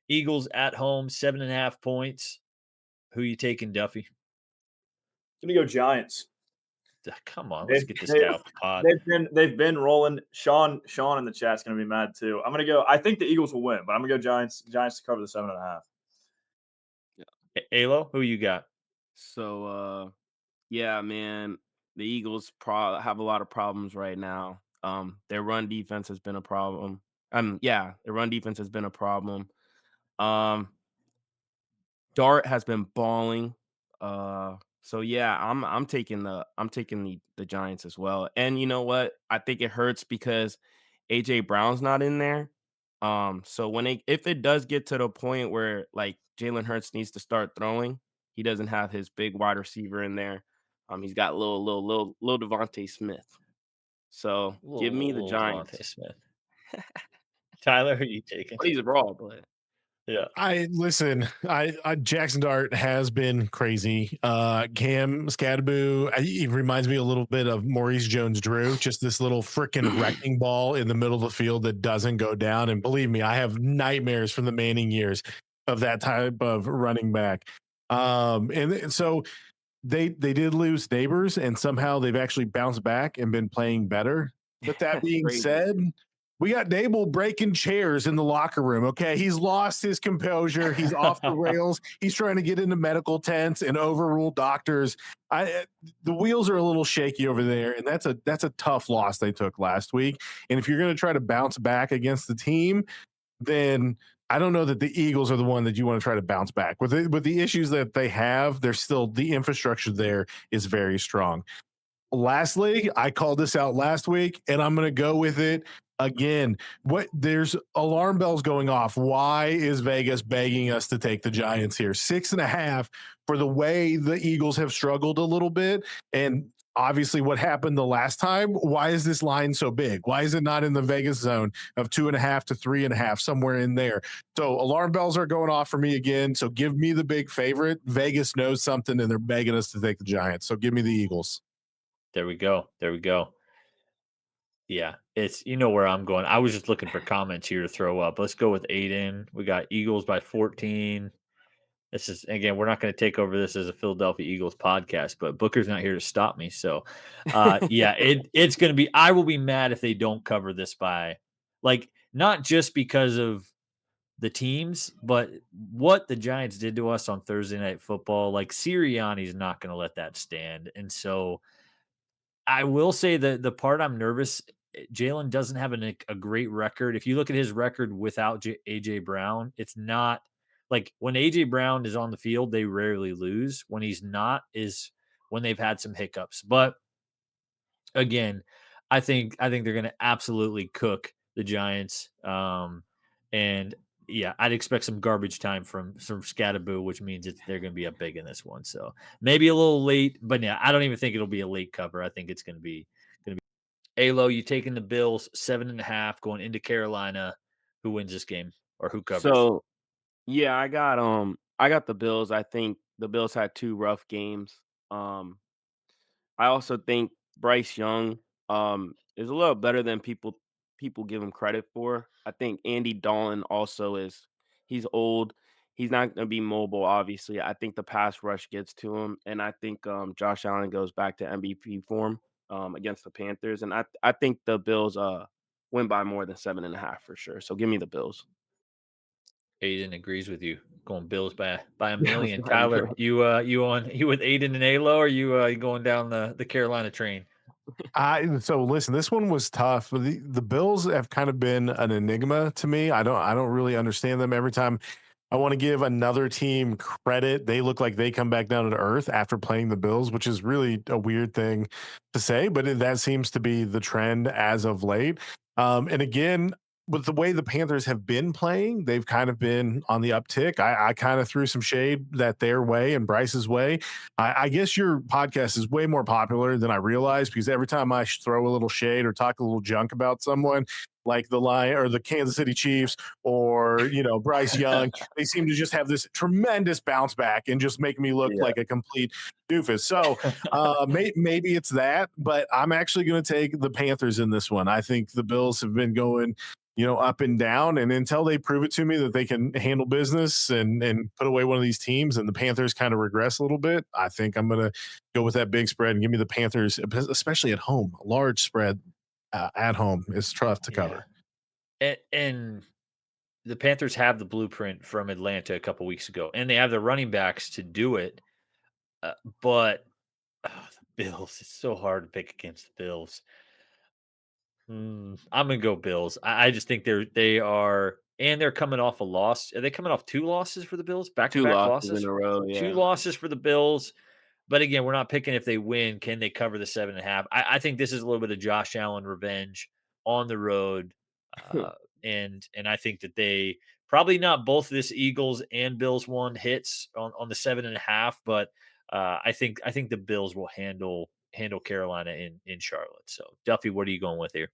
Eagles at home, 7.5 points. Who you taking, Duffy? Gonna go Giants. Come on, let's They've get this they, guy off the pod. they've been rolling. Sean in the chat's gonna be mad too. I'm gonna go. I think the Eagles will win, but I'm gonna go Giants. Giants to cover the 7.5. Alo, who you got? So, yeah, man, the Eagles have a lot of problems right now. Their run defense has been a problem. Yeah, their run defense has been a problem. Um, Dart has been balling. So yeah, I'm taking the Giants as well. And you know what? I think it hurts because AJ Brown's not in there. So if it does get to the point where like Jalen Hurts needs to start throwing, he doesn't have his big wide receiver in there. He's got little Devontae Smith. So give me the Little Devontae Giants. Smith. Tyler, who you taking? But he's raw, but Yeah. I listen. I Jackson Dart has been crazy. Cam Scadaboo. He reminds me a little bit of Maurice Jones-Drew. Just this little freaking wrecking ball in the middle of the field that doesn't go down. And believe me, I have nightmares from the Manning years of that type of running back. And so they did lose Neighbors, and somehow they've actually bounced back and been playing better. But that being crazy. said, we got Dable breaking chairs in the locker room. Okay, he's lost his composure. He's off the rails. He's trying to get into medical tents and overrule doctors. The wheels are a little shaky over there, and that's a tough loss they took last week. And if you're going to try to bounce back against the team, then I don't know that the Eagles are the one that you want to try to bounce back with. With the issues that they have, there's still the infrastructure there is very strong. Lastly, I called this out last week, and I'm going to go with it again. There's alarm bells going off. Why is Vegas begging us to take the Giants here? 6.5 for the way the Eagles have struggled a little bit, and obviously what happened the last time. Why is this line so big? Why is it not in the Vegas zone of 2.5 to 3.5, somewhere in there? So alarm bells are going off for me again. So give me the big favorite. Vegas knows something, and they're begging us to take the Giants. So give me the Eagles. There we go. There we go. Yeah, it's where I'm going. I was just looking for comments here to throw up. Let's go with Aiden. We got Eagles by 14. This is again, we're not going to take over this as a Philadelphia Eagles podcast, but Booker's not here to stop me. So yeah, it's gonna be I will be mad if they don't cover this by not just because of the teams, but what the Giants did to us on Thursday Night Football. Like Sirianni's not gonna let that stand. And so I will say that the part I'm nervous, Jalen doesn't have a great record. If you look at his record without AJ Brown, it's not like when AJ Brown is on the field, they rarely lose. When he's not, is when they've had some hiccups. But again, I think they're going to absolutely cook the Giants. And yeah, I'd expect some garbage time from Scattaboo, which means they're going to be up big in this one. So maybe a little late, but yeah, I don't even think it'll be a late cover. I think it's going to be Alo. You taking the Bills 7.5 going into Carolina? Who wins this game or who covers? So yeah, I got the Bills. I think the Bills had two rough games. I also think Bryce Young is a little better than people give him credit for. I think Andy Dalton also he's old. He's not going to be mobile obviously. I think the pass rush gets to him, and I think Josh Allen goes back to MVP form against the Panthers, and I think the Bills win by more than 7.5 for sure. So give me the Bills. Aiden agrees with you. Going Bills by a Bills million. by a Tyler, million. you with Aiden and Alo, or you going down the Carolina train? So listen, this one was tough. The Bills have kind of been an enigma to me. I don't really understand them. Every time I want to give another team credit, they look like they come back down to earth after playing the Bills, which is really a weird thing to say, but that seems to be the trend as of late. And again, with the way the Panthers have been playing, they've kind of been on the uptick. I kind of threw some shade that their way and Bryce's way. I guess your podcast is way more popular than I realized, because every time I throw a little shade or talk a little junk about someone, like the Lion or the Kansas City Chiefs or Bryce Young, they seem to just have this tremendous bounce back and just make me look Yeah. like a complete doofus. So maybe it's that, but I'm actually going to take the Panthers in this one. I think the Bills have been going up and down. And until they prove it to me that they can handle business and put away one of these teams, and the Panthers kind of regress a little bit, I think I'm going to go with that big spread and give me the Panthers, especially at home. A large spread at home is tough to cover. And the Panthers have the blueprint from Atlanta a couple weeks ago, and they have the running backs to do it. But the Bills, it's so hard to pick against the Bills. I'm gonna go Bills. I just think they're coming off a loss. Are they coming off 2 losses for the Bills? Back to 2 back losses in losses? a row, 2 yeah. losses for the Bills. But again, we're not picking if they win, can they cover the 7.5? I think this is a little bit of Josh Allen revenge on the road. And I think that they probably not both this Eagles and Bills one hits on the 7.5, but I think the Bills will handle Carolina in Charlotte. So Duffy, what are you going with here?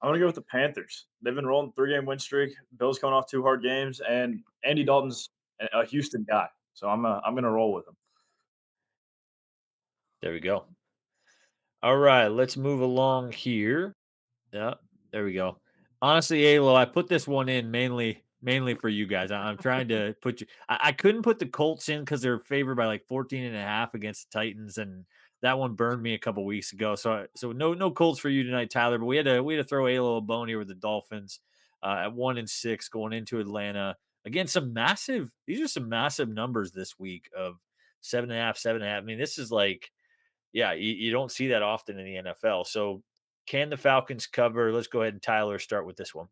I'm gonna go with the Panthers. They've been rolling 3-game win streak. Bills coming off 2 hard games, and Andy Dalton's a Houston guy, so I'm gonna roll with him. There we go. All right, let's move along here. Yeah, there we go. Honestly, Alo, I put this one in mainly for you guys. I'm trying to put you. I couldn't put the Colts in because they're favored by like 14.5 against the Titans, and that one burned me a couple weeks ago. So no Colts for you tonight, Tyler. But we had to throw Alo a bone here with the Dolphins at 1-6 going into Atlanta. Again, these are some massive numbers this week of 7.5, 7.5. I mean, this is like, yeah, you don't see that often in the NFL. So can the Falcons cover? Let's go ahead and Tyler start with this one.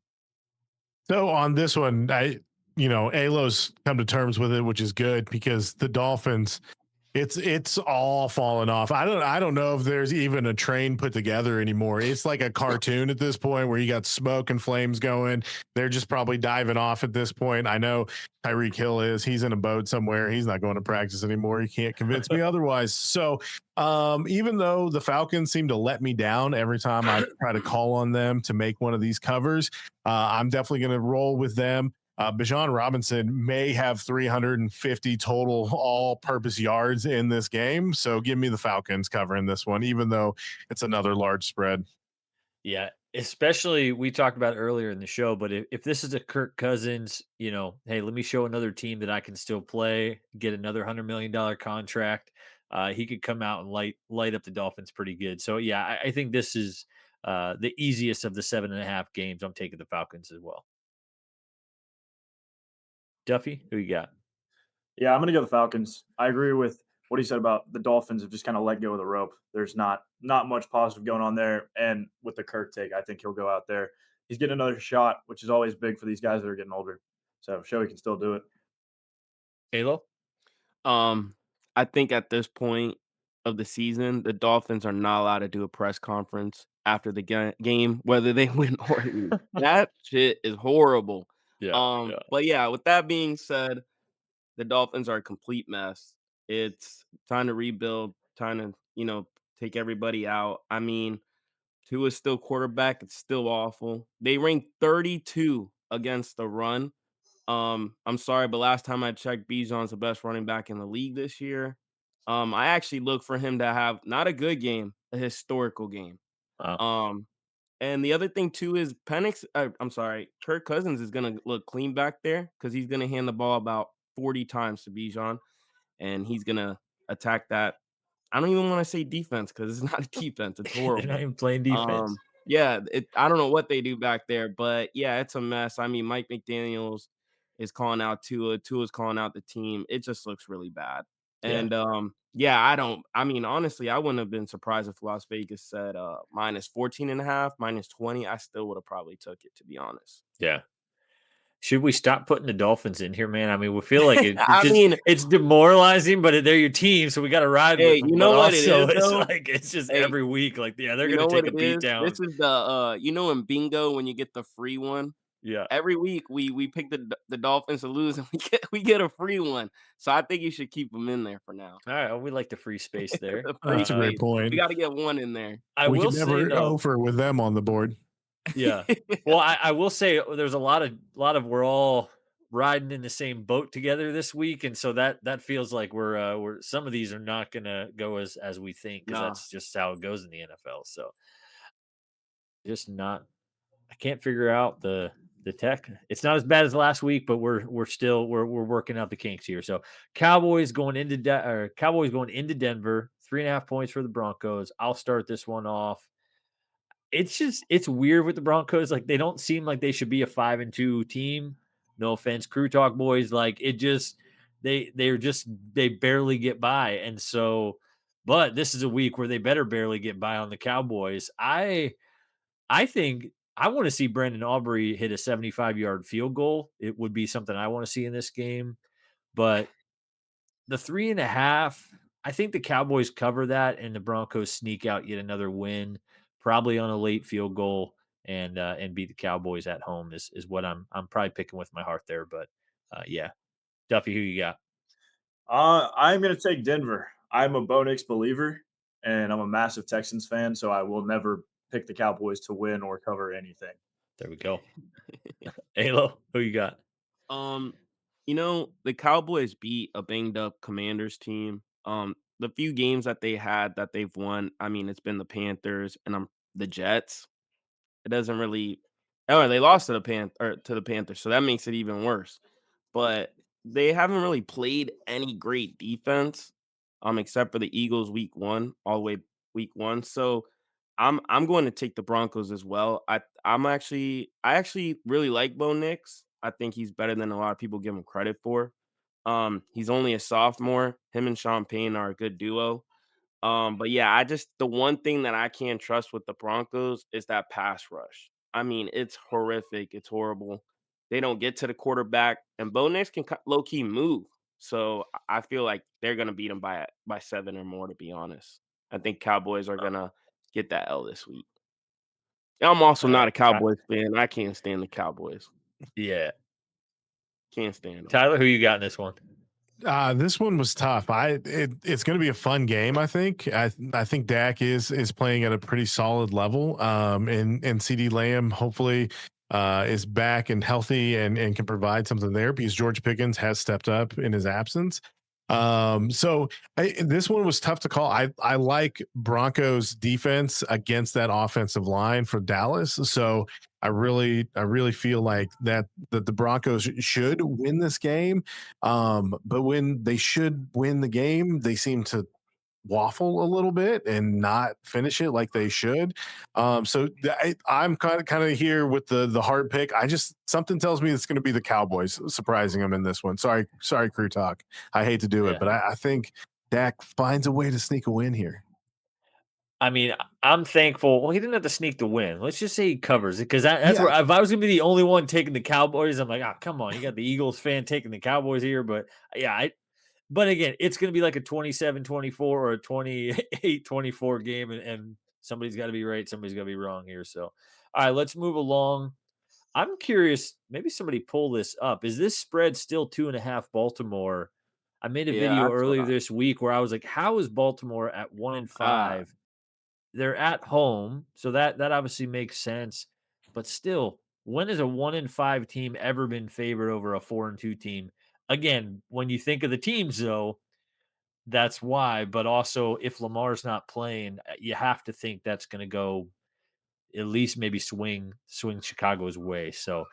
So on this one, Alo's come to terms with it, which is good because the Dolphins, it's all fallen off. I don't know if there's even a train put together anymore. It's like a cartoon at this point where you got smoke and flames going. They're just probably diving off at this point. I know Tyreek Hill he's in a boat somewhere. He's not going to practice anymore. He can't convince me otherwise. So even though the Falcons seem to let me down every time I try to call on them to make one of these covers, I'm definitely going to roll with them. Bijan Robinson may have 350 total all-purpose yards in this game, so give me the Falcons covering this one, even though it's another large spread. Yeah, especially we talked about earlier in the show, but if this is a Kirk Cousins, hey, let me show another team that I can still play, get another $100 million contract. He could come out and light up the Dolphins pretty good. So yeah, I think this is the easiest of the 7.5 games. I'm taking the Falcons as well. Duffy, who you got? Yeah, I'm gonna go the Falcons. I agree with what he said about the Dolphins have just kind of let go of the rope. There's not much positive going on there. And with the Kirk take, I think he'll go out there. He's getting another shot, which is always big for these guys that are getting older. So show he can still do it. Halo? I think at this point of the season, the Dolphins are not allowed to do a press conference after the game, whether they win or lose. That shit is horrible. Yeah. But yeah, with that being said, the Dolphins are a complete mess. It's time to rebuild, time to, take everybody out. I mean, Tua's still quarterback. It's still awful. They ranked 32 against the run. I'm sorry, but last time I checked, Bijan's the best running back in the league this year. I actually look for him to have not a good game, a historical game. Wow. And the other thing too is Kirk Cousins is gonna look clean back there because he's gonna hand the ball about 40 times to Bijan, and he's gonna attack that. I don't even want to say defense because it's not a defense. It's horrible. They're not even playing defense. Yeah, I don't know what they do back there, but yeah, it's a mess. I mean, Mike McDaniels is calling out Tua. Tua's calling out the team. It just looks really bad. Yeah. And I mean, honestly, I wouldn't have been surprised if Las Vegas said minus 14.5, minus 20. I still would have probably took it, to be honest. Yeah. Should we stop putting the Dolphins in here, man? I mean, we feel like it's demoralizing, but they're your team, so we got to ride with them. You know but what it also, is, though? it's just every week, like, yeah, they're You going know to what take a it beat is? down. This is the in bingo when you get the free one. Yeah. Every week we pick the Dolphins to lose and we get a free one. So I think you should keep them in there for now. All right, well, we like the free space there. That's a great point. We got to get one in there. We can never over with them on the board. Yeah. Well, I will say there's a lot of we're all riding in the same boat together this week, and so that feels like we're some of these are not gonna go as we think because that's just how it goes in the NFL. So just not I can't figure out the tech. It's not as bad as last week, but we're still we're working out the kinks here. So Cowboys going into Denver, 3.5 points for the Broncos. I'll start this one off. It's weird with the Broncos. Like they don't seem like they should be a 5-2 team. No offense, crew talk boys. Like it just they barely get by. And so, but this is a week where they better barely get by on the Cowboys. I think I want to see Brandon Aubrey hit a 75-yard field goal. It would be something I want to see in this game. But the 3.5, I think the Cowboys cover that and the Broncos sneak out yet another win, probably on a late field goal and beat the Cowboys at home is what I'm probably picking with my heart there. But yeah. Duffy, who you got? I'm going to take Denver. I'm a Bo Nix believer, and I'm a massive Texans fan, so I will never pick the Cowboys to win or cover anything. There we go. Alo, who you got? Um, the Cowboys beat a banged up Commanders team. The few games that they had that they've won, I mean, it's been the Panthers and the Jets. It doesn't really. Oh, they lost to the Panthers, so that makes it even worse. But they haven't really played any great defense, except for the Eagles all the way week 1. So I'm going to take the Broncos as well. I actually really like Bo Nix. I think he's better than a lot of people give him credit for. He's only a sophomore. Him and Sean Payne are a good duo. But yeah, the one thing that I can't trust with the Broncos is that pass rush. I mean, it's horrific. It's horrible. They don't get to the quarterback, and Bo Nix can low key move. So I feel like they're gonna beat them by 7 or more. To be honest, I think Cowboys are gonna get that L this week. I'm also All not right. a Cowboys fan. I can't stand the Cowboys. Yeah. Can't stand them. Tyler, who you got in this one? This one was tough. It's going to be a fun game. I think. I think Dak is playing at a pretty solid level. And CD Lamb hopefully is back and healthy and can provide something there because George Pickens has stepped up in his absence. So this one was tough to call. I like Broncos defense against that offensive line for Dallas. So I really feel like that the Broncos should win this game. But when they should win the game, they seem to waffle a little bit and not finish it like they should. I'm kind of here with the hard pick. I just something tells me it's going to be the Cowboys surprising them in this one. Sorry, crew talk. I hate to do it, Yeah. but I think Dak finds a way to sneak a win here. I mean, I'm thankful. Well, he didn't have to sneak the win. Let's just say he covers it because that's Yeah. where if I was gonna be the only one taking the Cowboys, I'm like, oh, come on, you got the Eagles fan taking the Cowboys here. But yeah, but again, it's gonna be like a 27-24 or a 28-24 game, and somebody's got to be right, somebody's got to be wrong here. So, all right, let's move along. I'm curious. Maybe somebody pull this up. Is this spread still 2.5 Baltimore? I made a Yeah, video that's what earlier this week where I was like, how is Baltimore at 1-5? They're at home, so that obviously makes sense. But still, when has a 1-5 team ever been favored over a 4-2 team? Again, when you think of the teams, though, that's why. But also, if Lamar's not playing, you have to think that's going to go at least maybe swing Chicago's way. So,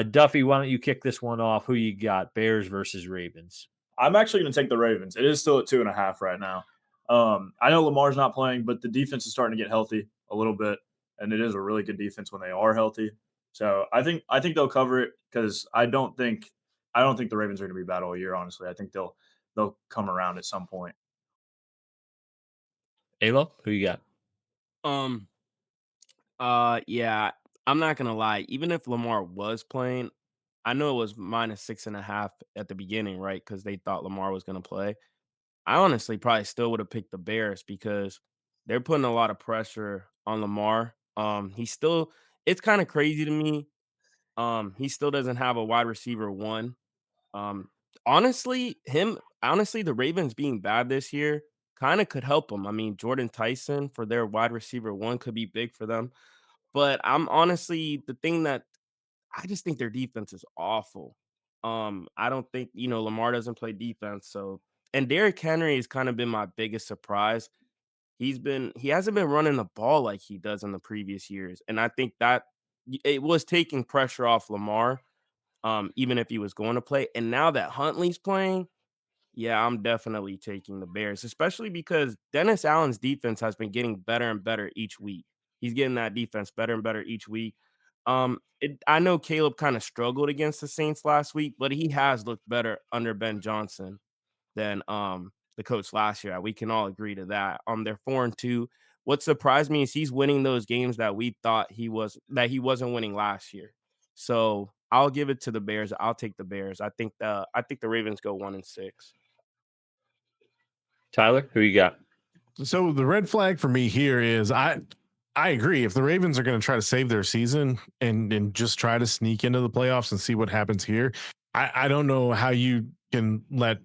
Duffy, why don't you kick this one off? Who you got? Bears versus Ravens. I'm actually going to take the Ravens. It is still at 2.5 right now. I know Lamar's not playing, but the defense is starting to get healthy a little bit, and it is a really good defense when they are healthy. So I think they'll cover it because I don't think the Ravens are going to be bad all year. Honestly, I think they'll come around at some point. Alo, who you got? Um, yeah, I'm not gonna lie. Even if Lamar was playing, I know it was -6.5 at the beginning, right? Because they thought Lamar was gonna play. I honestly probably still would have picked the Bears because they're putting a lot of pressure on Lamar. It's kind of crazy to me. He still doesn't have a wide receiver one. Um, honestly, the Ravens being bad this year kind of could help them. I mean, Jordan Tyson for their wide receiver one could be big for them. But I'm honestly the thing that I just think their defense is awful. I don't think, Lamar doesn't play defense. So, and Derrick Henry has kind of been my biggest surprise. He hasn't been running the ball like he does in the previous years. And I think it was taking pressure off Lamar, even if he was going to play. And now that Huntley's playing, yeah, I'm definitely taking the Bears, especially because Dennis Allen's defense has been getting better and better each week. He's getting that defense better and better each week. I know Caleb kind of struggled against the Saints last week, but he has looked better under Ben Johnson than the coach last year. We can all agree to that. They're 4-2. What surprised me is he's winning those games that we thought he wasn't winning last year. So I'll give it to the Bears. I'll take the Bears. I think the Ravens go 1-6. Tyler, who you got? So the red flag for me here is I agree. If the Ravens are going to try to save their season and just try to sneak into the playoffs and see what happens here, I don't know how you can let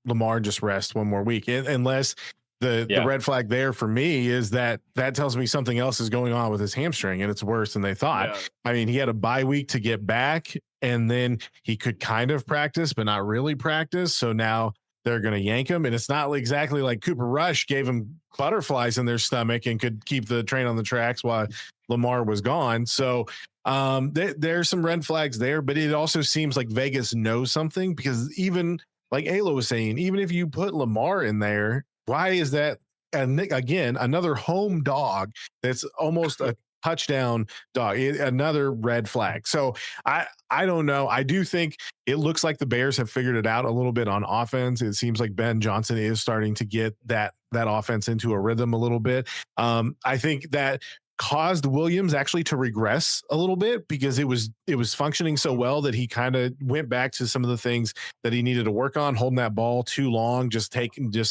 Lamar just rest one more week unless the red flag there for me is that tells me something else is going on with his hamstring and it's worse than they thought. Yeah. I mean, he had a bye week to get back and then he could kind of practice, but not really practice. So now they're going to yank him. And it's not exactly like Cooper Rush gave him butterflies in their stomach and could keep the train on the tracks while Lamar was gone. So there's some red flags there, but it also seems like Vegas knows something because even like Ayla was saying, even if you put Lamar in there, why is that? And again, another home dog that's almost a touchdown dog, another red flag. So I don't know. I do think it looks like the Bears have figured it out a little bit on offense. It seems like Ben Johnson is starting to get that offense into a rhythm a little bit. I think that caused Williams actually to regress a little bit because it was functioning so well that he kind of went back to some of the things that he needed to work on, holding that ball too long, just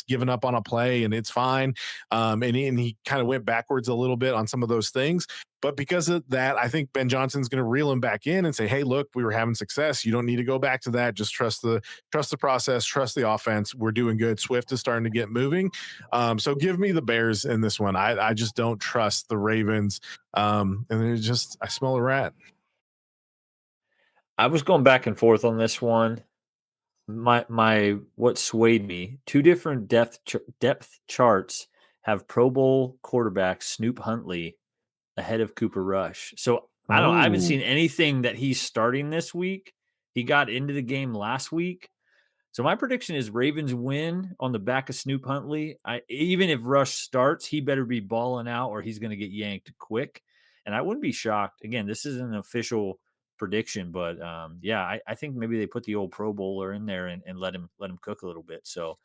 giving up on a play and it's fine. And he kind of went backwards a little bit on some of those things. But because of that, I think Ben Johnson's going to reel him back in and say, hey, look, we were having success. You don't need to go back to that. Just trust the process, trust the offense. We're doing good. Swift is starting to get moving. So give me the Bears in this one. I just don't trust the Ravens. And I smell a rat. I was going back and forth on this one. What swayed me, two different depth charts have Pro Bowl quarterback Snoop Huntley ahead of Cooper Rush. So I don't know. I haven't seen anything that he's starting this week. He got into the game last week. So my prediction is Ravens win on the back of Snoop Huntley. Even if Rush starts, he better be balling out or he's going to get yanked quick. And I wouldn't be shocked. Again, this isn't an official prediction, but I think maybe they put the old Pro Bowler in there and let him cook a little bit. So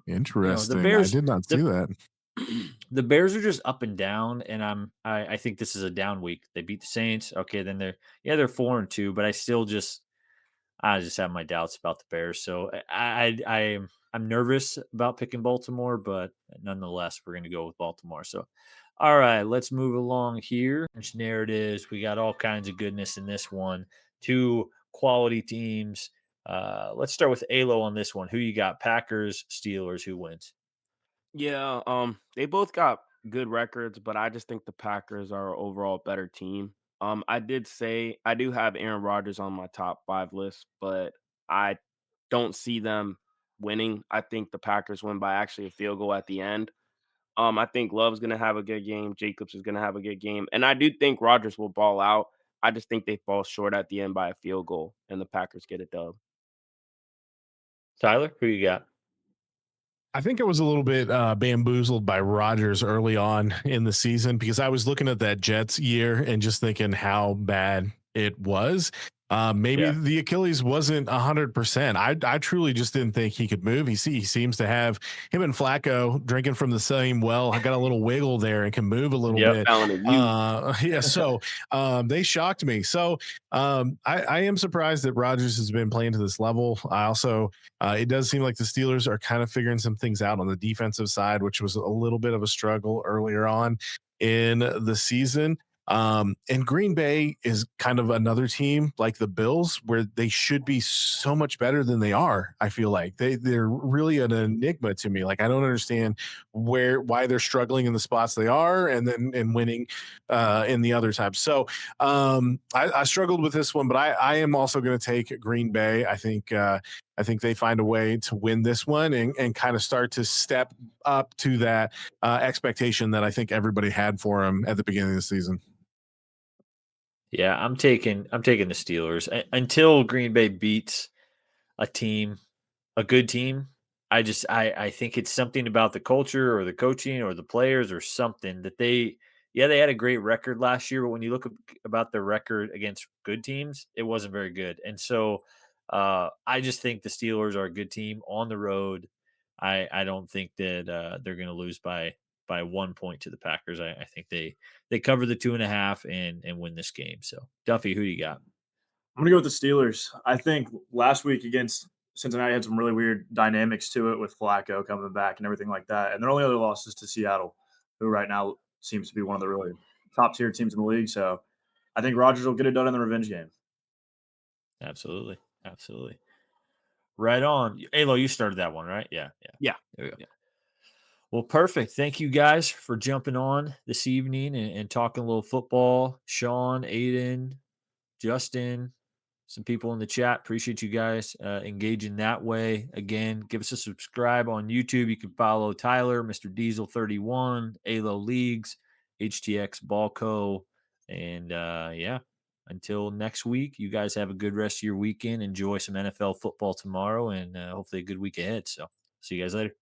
Interesting. The Bears, I did not see that. The Bears are just up and down, and I think this is a down week. They beat the Saints. Okay, then they're 4-2, but I just have my doubts about the Bears. So I'm nervous about picking Baltimore, but nonetheless, we're going to go with Baltimore. So, all right, let's move along here. Narratives. We got all kinds of goodness in this one. Two quality teams. Let's start with Alo on this one. Who you got? Packers, Steelers. Who wins? Yeah, they both got good records, but I just think the Packers are an overall better team. I did say I do have Aaron Rodgers on my top 5 list, but I don't see them winning. I think the Packers win by actually a field goal at the end. I think Love's gonna have a good game. Jacobs is gonna have a good game, and I do think Rodgers will ball out. I just think they fall short at the end by a field goal, and the Packers get a dub. Tyler, who you got? I think I was a little bit bamboozled by Rodgers early on in the season because I was looking at that Jets year and just thinking how bad it was. Maybe the Achilles wasn't 100%. I truly just didn't think he could move. He seems to have him and Flacco drinking from the same well. I got a little wiggle there and can move a little bit. So they shocked me. So I am surprised that Rodgers has been playing to this level. I also it does seem like the Steelers are kind of figuring some things out on the defensive side, which was a little bit of a struggle earlier on in the season. And Green Bay is kind of another team like the Bills where they should be so much better than they are. I feel like they're really an enigma to me. Like I don't understand why they're struggling in the spots they are and winning in the other times. So I struggled with this one, but I am also going to take Green Bay. I think they find a way to win this one and kind of start to step up to that expectation that I think everybody had for them at the beginning of the season. Yeah, I'm taking the Steelers until Green Bay beats a team, a good team. I think it's something about the culture or the coaching or the players or something that they had a great record last year, but when you look about their record against good teams, it wasn't very good. And so I just think the Steelers are a good team on the road. I don't think that they're going to lose by 1 point to the Packers. I think they cover the 2.5 and win this game. So Duffy, who do you got? I'm gonna go with the Steelers. I think last week against Cincinnati had some really weird dynamics to it with Flacco coming back and everything like that. And their only other loss is to Seattle, who right now seems to be one of the really top tier teams in the league. So I think Rodgers will get it done in the revenge game. Absolutely, absolutely. Right on. Alo, you started that one, right? Yeah, yeah. Yeah. There we go. Yeah. Well, perfect. Thank you guys for jumping on this evening and talking a little football. Sean, Aiden, Justin, some people in the chat. Appreciate you guys engaging that way. Again, give us a subscribe on YouTube. You can follow Tyler, Mr. Diesel 31, Alo Leagues, HTX Ballco. And yeah, until next week, you guys have a good rest of your weekend. Enjoy some NFL football tomorrow and hopefully a good week ahead. So see you guys later.